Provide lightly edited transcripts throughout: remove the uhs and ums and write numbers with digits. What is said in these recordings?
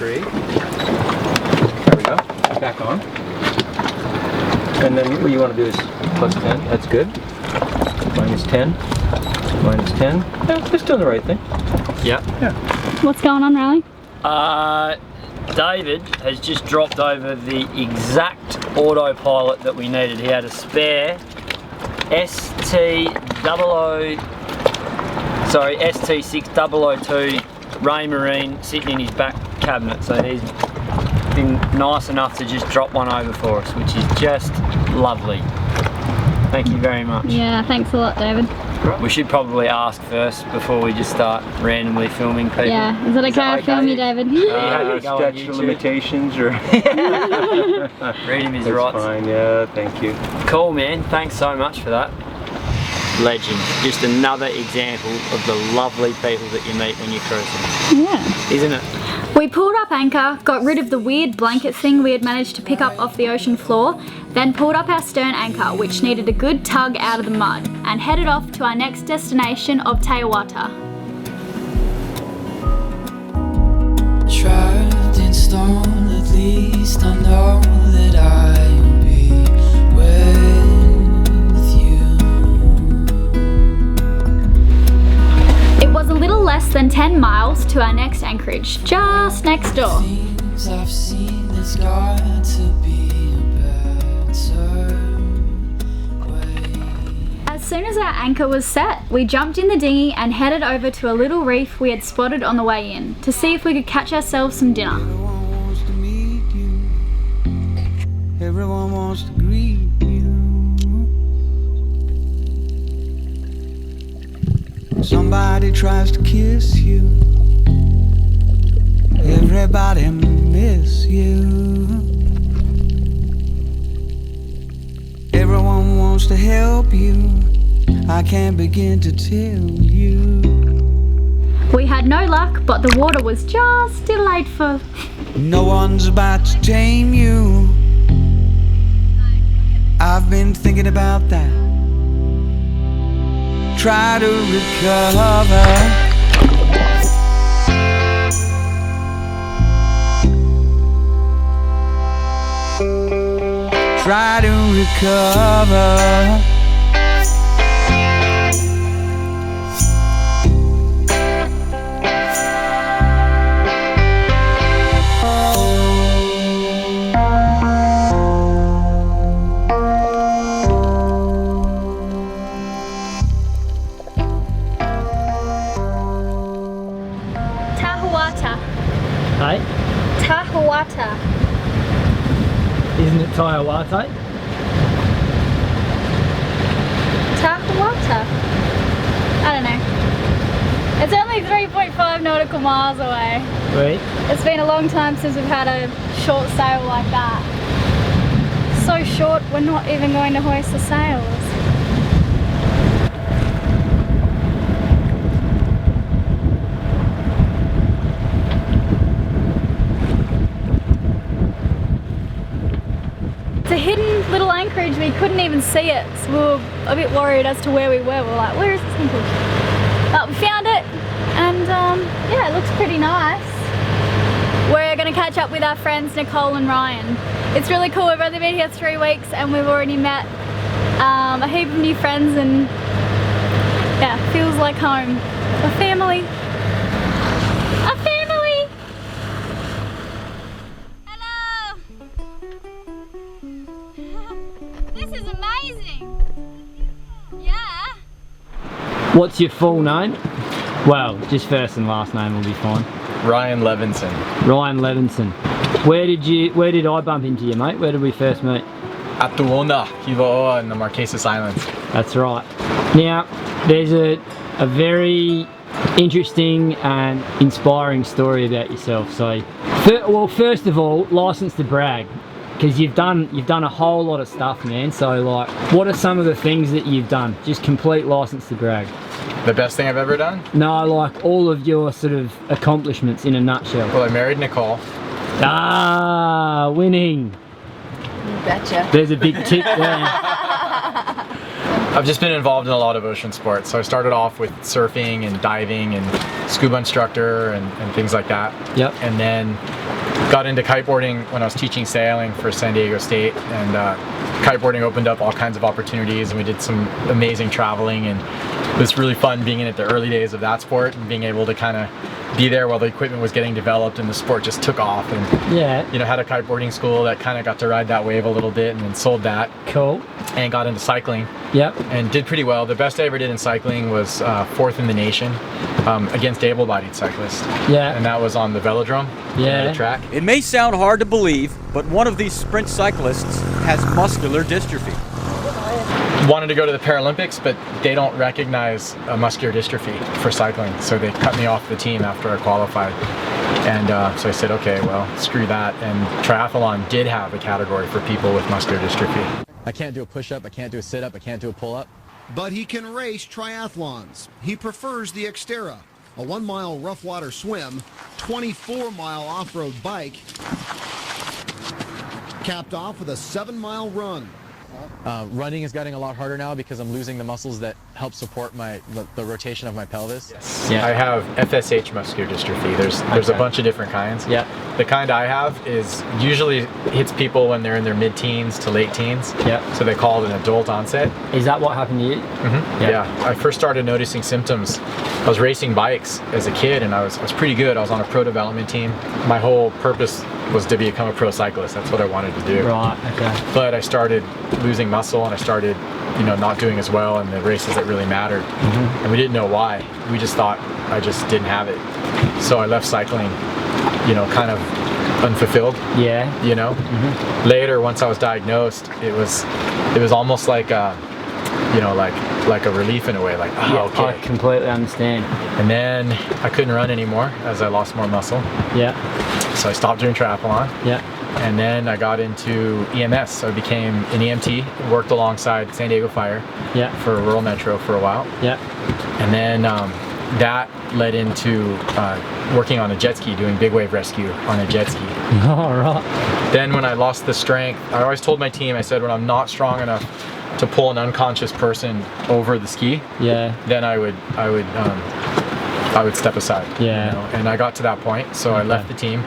3. There we go. Back on. And then what you want to do is plus 10. That's good. Minus 10. Minus 10. Yeah, just doing the right thing. Yep. Yeah. What's going on, Riley? David has just dropped over the exact autopilot that we needed. He had a spare ST602 Raymarine sitting in his back cabinet, so he's been nice enough to just drop one over for us, which is just lovely. Thank you very much. Yeah, thanks a lot, David. We should probably ask first before we just start randomly filming people. Yeah, is it okay I film you, David? Statute of limitations or... Read him his That's rights. fine, yeah, thank you. Cool, man. Thanks so much for that. Legend. Just another example of the lovely people that you meet when you're cruising. Yeah. Isn't it? We pulled up anchor, got rid of the weird blanket thing we had managed to pick up off the ocean floor, then pulled up our stern anchor, which needed a good tug out of the mud, and headed off to our next destination of Tahuata. Trapped in stone, at least I know that I will be with you. It was a little less than 10 miles to our next anchorage, just next door. Things I've seen, there's got to be a better way. As soon as our anchor was set, we jumped in the dinghy and headed over to a little reef we had spotted on the way in to see if we could catch ourselves some dinner. Everyone wants to meet you. Everyone wants to greet you. Somebody tries to kiss you. Everybody miss you. Everyone wants to help you. I can't begin to tell you. We had no luck, but the water was just delightful. No one's about to tame you. I've been thinking about that. Try to recover. Try to recover. Tahuata. Hey? Tahuata. Isn't it Tahuata? Tahuata. I don't know. It's only 3.5 nautical miles away. Wait. It's been a long time since we've had a short sail like that. So short, we're not even going to hoist the sails. It's a hidden little anchorage, we couldn't even see it, so we were a bit worried as to where we were. We were like, where is this anchorage? But we found it, and yeah, it looks pretty nice. We're going to catch up with our friends Nicole and Ryan. It's really cool, we've only been here 3 weeks and we've already met a heap of new friends, and yeah, feels like home. A family. A family! Hello! This is amazing! Yeah? What's your full name? Well, just first and last name will be fine. Ryan Levinson. Ryan Levinson. Where did I bump into you, mate? Where did we first meet? At Tahuata, Hivaoa in the Marquesas Islands. That's right. Now, there's a very interesting and inspiring story about yourself. So, well, first of all, license to brag, because you've done a whole lot of stuff, man. So, like, what are some of the things that you've done? Just complete license to brag. The best thing I've ever done? No, like all of your sort of accomplishments in a nutshell. Well, I married Nicole. Ah, winning. You betcha. There's a big tick there. I've just been involved in a lot of ocean sports. So I started off with surfing and diving and scuba instructor and things like that. Yep. And then got into kiteboarding when I was teaching sailing for San Diego State, and kiteboarding opened up all kinds of opportunities, and we did some amazing traveling, and it was really fun being in it the early days of that sport and being able to kind of be there while the equipment was getting developed and the sport just took off. And Yeah. you know, had a kiteboarding school that kind of got to ride that wave a little bit, and then sold that Cool. and got into cycling Yep. and did pretty well. The best I ever did in cycling was 4th in the nation against able-bodied cyclists, Yeah. and that was on the velodrome, Yeah. the track. It may sound hard to believe, but one of these sprint cyclists has muscular dystrophy. Wanted to go to the Paralympics, but they don't recognize muscular dystrophy for cycling, so they cut me off the team after I qualified. And so I said, okay, well, screw that. And triathlon did have a category for people with muscular dystrophy. I can't do a push-up, I can't do a sit-up, I can't do a pull-up. But he can race triathlons. He prefers the Xterra, a 1-mile rough water swim, 24-mile off-road bike, capped off with a 7-mile run. Running is getting a lot harder now because I'm losing the muscles that help support the rotation of my pelvis. Yeah. I have FSH muscular dystrophy. There's a bunch of different kinds. Yeah. The kind I have is usually hits people when they're in their mid-teens to late teens. Yeah. So they call it an adult onset. Is that what happened to you? Mm-hmm. Yeah. I first started noticing symptoms. I was racing bikes as a kid, and I was pretty good. I was on a pro development team. My whole purpose was to become a pro cyclist. That's what I wanted to do. Right. Okay. But I started losing muscle, and I started, you know, not doing as well in the races that really mattered. Mm-hmm. And we didn't know why. We just thought I just didn't have it. So I left cycling, you know, kind of unfulfilled. Yeah. You know. Mm-hmm. Later, once I was diagnosed, it was almost like you know, like a relief in a way. Like, oh, Yeah, okay. I completely understand. And then I couldn't run anymore as I lost more muscle. Yeah. So I stopped doing triathlon. Yeah. And then I got into EMS. So I became an EMT, worked alongside San Diego Fire Yeah. for Rural Metro for a while. Yeah. And then that led into working on a jet ski, doing big wave rescue on a jet ski. All right. Then when I lost the strength, I always told my team, I said, when I'm not strong enough to pull an unconscious person over the ski, Yeah. then I would step aside. Yeah. You know? And I got to that point, so I left the team.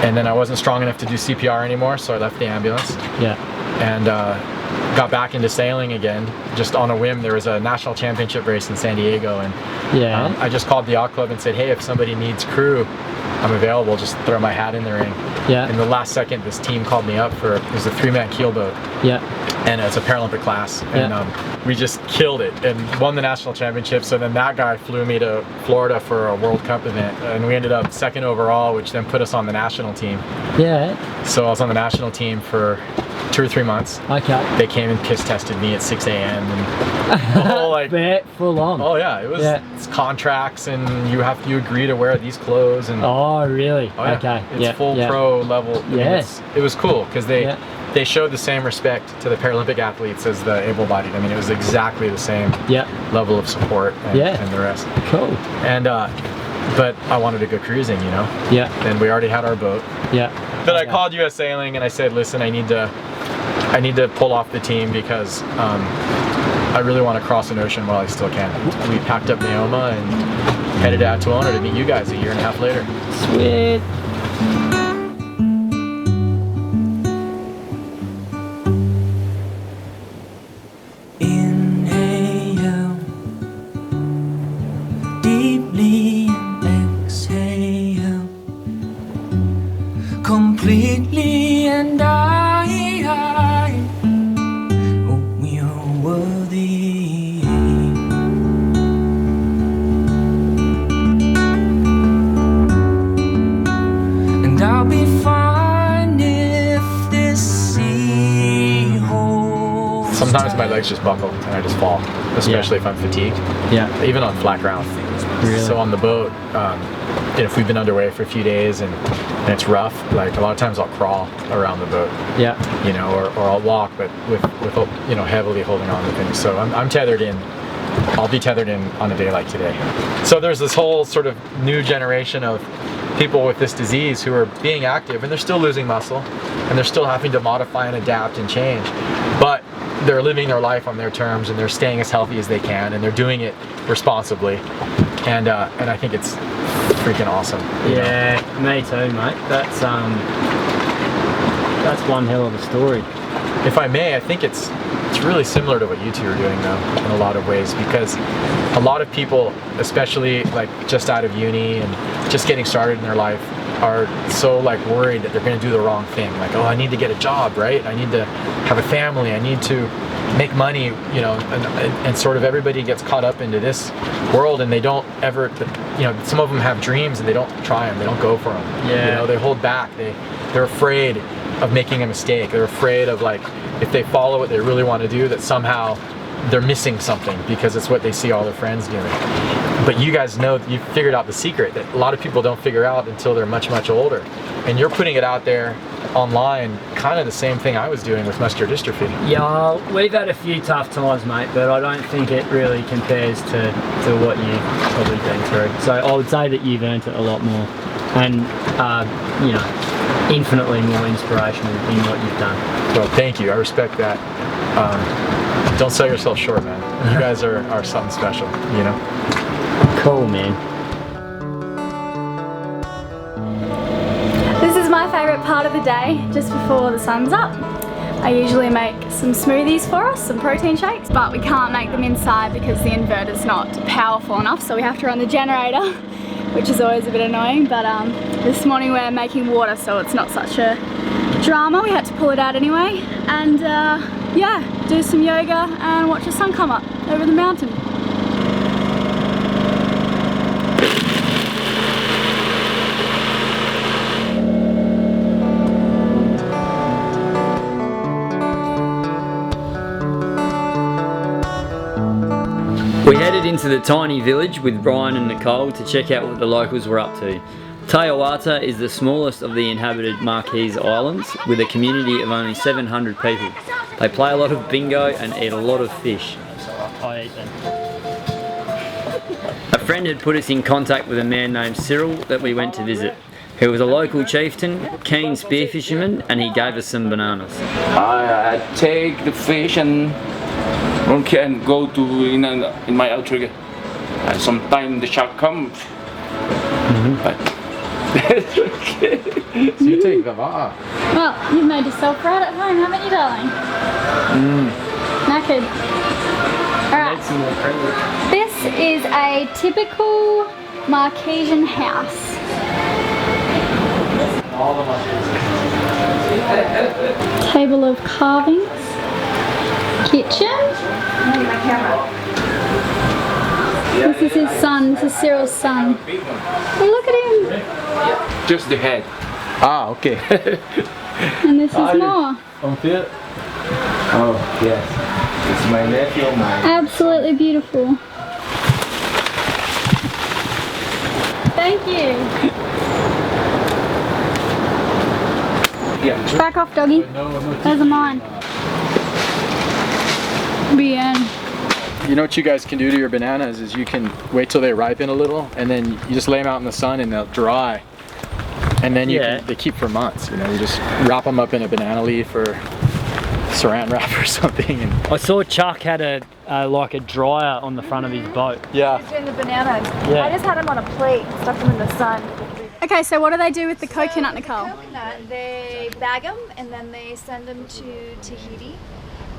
And then I wasn't strong enough to do CPR anymore, so I left the ambulance. Yeah. And got back into sailing again, just on a whim. There was a national championship race in San Diego, and Yeah. I just called the yacht club and said, hey, if somebody needs crew, I'm available, just throw my hat in the ring. Yeah. In the last second, this team called me up for, it was a 3-man keelboat, Yeah. and it's a Paralympic class, and we just killed it and won the national championship. So then that guy flew me to Florida for a World Cup event, and we ended up 2nd overall, which then put us on the national team. Yeah. So I was on the national team for 2 or 3 months. Okay. They came and piss tested me at 6 a.m. and the whole like, Bet full on. oh yeah, it was it's contracts, and you agree to wear these clothes, and Oh, really? oh, yeah. Okay. It's Yeah. full Yeah. pro level. I mean, Yes. it was cool because they Yeah. they showed the same respect to the Paralympic athletes as the able-bodied. I mean, it was exactly the same Yeah. level of support and, Yeah. and the rest. Cool. And but I wanted to go cruising, you know. Yeah. And we already had our boat. Yeah. Then I Okay. called US Sailing and I said, listen, I need to pull off the team because I really want to cross an ocean while I still can. We packed up Naoma and headed out to Owner to meet you guys a year and a half later. Sweet. Inhale deeply and exhale completely, and oh, we are worthy. And I'll be fine if this sea holds. Sometimes my legs just buckle and I just fall, especially if I'm fatigued. Yeah. Even on flat ground. Really? So on the boat, if we've been underway for a few days and it's rough, like a lot of times I'll crawl around the boat, Yeah. you know, or I'll walk, but with you know, heavily holding on to things. So I'm tethered in. I'll be tethered in on a day like today. So there's this whole sort of new generation of people with this disease who are being active, and they're still losing muscle, and they're still having to modify and adapt and change, but they're living their life on their terms, and they're staying as healthy as they can, and they're doing it responsibly. And I think it's freaking awesome. you know? Yeah, me too, mate. That's one hell of a story. If I may, I think it's really similar to what you two are doing though, in a lot of ways, because a lot of people, especially like just out of uni and just getting started in their life, are so like worried that they're going to do the wrong thing. Like, oh, I need to get a job, right? I need to have a family. I need to make money, you know, and sort of everybody gets caught up into this world, and they don't ever, you know, some of them have dreams and they don't try them. They don't go for them. Yeah. You know, they hold back. They're afraid of making a mistake. They're afraid of, like, if they follow what they really want to do, that somehow they're missing something because it's what they see all their friends doing. But you guys know, you figured out the secret that a lot of people don't figure out until they're much, much older. And you're putting it out there online, kind of the same thing I was doing with muscular dystrophy. Yeah, we've had a few tough times, mate, but I don't think it really compares to what you've probably been through. So I would say that you've earned it a lot more, and you know, infinitely more inspirational in what you've done. Well, thank you. I respect that. Don't sell yourself short, man. You guys are something special, you know? Cool, man. This is my favourite part of the day, just before the sun's up. I usually make some smoothies for us, some protein shakes, but we can't make them inside because the inverter's not powerful enough, so we have to run the generator, which is always a bit annoying. But this morning we're making water, so it's not such a drama. We had to pull it out anyway, and yeah, do some yoga and watch the sun come up over the mountain. We headed into the tiny village with Brian and Nicole to check out what the locals were up to. Tahuata is the smallest of the inhabited Marquise Islands, with a community of only 700 people. They play a lot of bingo and eat a lot of fish. I eat them. A friend had put us in contact with a man named Cyril that we went to visit. He was a local chieftain, keen spearfisherman, and he gave us some bananas. I take the fish and can go to in my outrigger. And sometimes the shark comes, but that's okay. So you take them off. Well, you've made yourself right at home, haven't you, darling? Knackered. Alright, this is a typical Marquesian house. Table of carvings. Kitchen. This is his son, this is Cyril's son. Hey, look at him! Just the head. Ah, okay. And this is more. Unfit? Oh yes, it's my nephew. Absolutely beautiful. Thank you. Yeah. Back off, doggy. Those are mine. Bien. You know what you guys can do to your bananas is you can wait till they ripen a little, and then you just lay them out in the sun and they'll dry. And then they keep for months. You know, you just wrap them up in a banana leaf or saran wrap or something. And I saw Chuck had a like a dryer on the front of his boat. yeah. He's doing the bananas. Yeah. I just had them on a plate, stuck them in the sun. Okay, so what do they do with the coconut, Nicole? Coconut, they bag them and then they send them to Tahiti.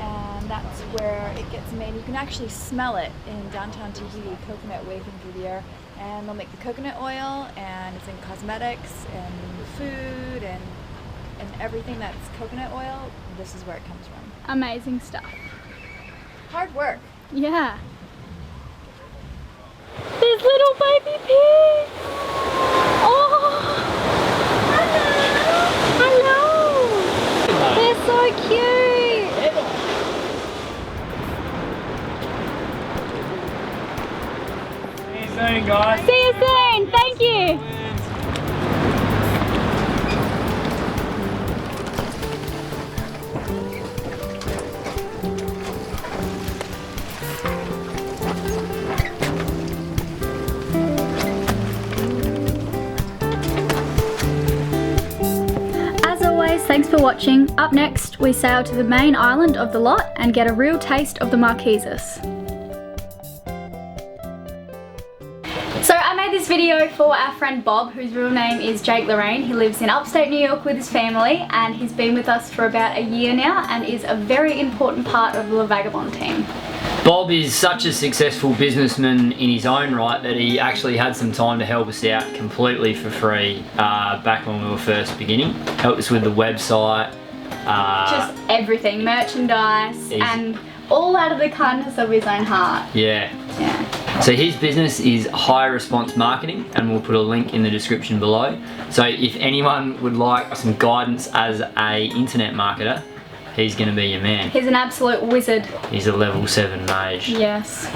And that's where it gets made. You can actually smell it in downtown Tahiti, coconut wafting through the air. And they'll make the coconut oil, and it's in cosmetics and food and everything that's coconut oil. This is where it comes from. Amazing stuff. Hard work. Yeah. There's little baby pigs. Oh, hello. Hello. They're so cute. See you soon, guys. See you soon. Thank you. As always, thanks for watching. Up next, we sail to the main island of the lot and get a real taste of the Marquises. So I made this video for our friend Bob, whose real name is Jake Lorraine. He lives in upstate New York with his family, and he's been with us for about a year now and is a very important part of the Vagabonde team. Bob is such a successful businessman in his own right that he actually had some time to help us out completely for free back when we were first beginning. Helped us with the website. Just everything, merchandise, and all out of the kindness of his own heart. Yeah. So his business is High Response Marketing, and we'll put a link in the description below. So if anyone would like some guidance as a internet marketer, he's going to be your man. He's an absolute wizard. He's a level 7 mage. Yes.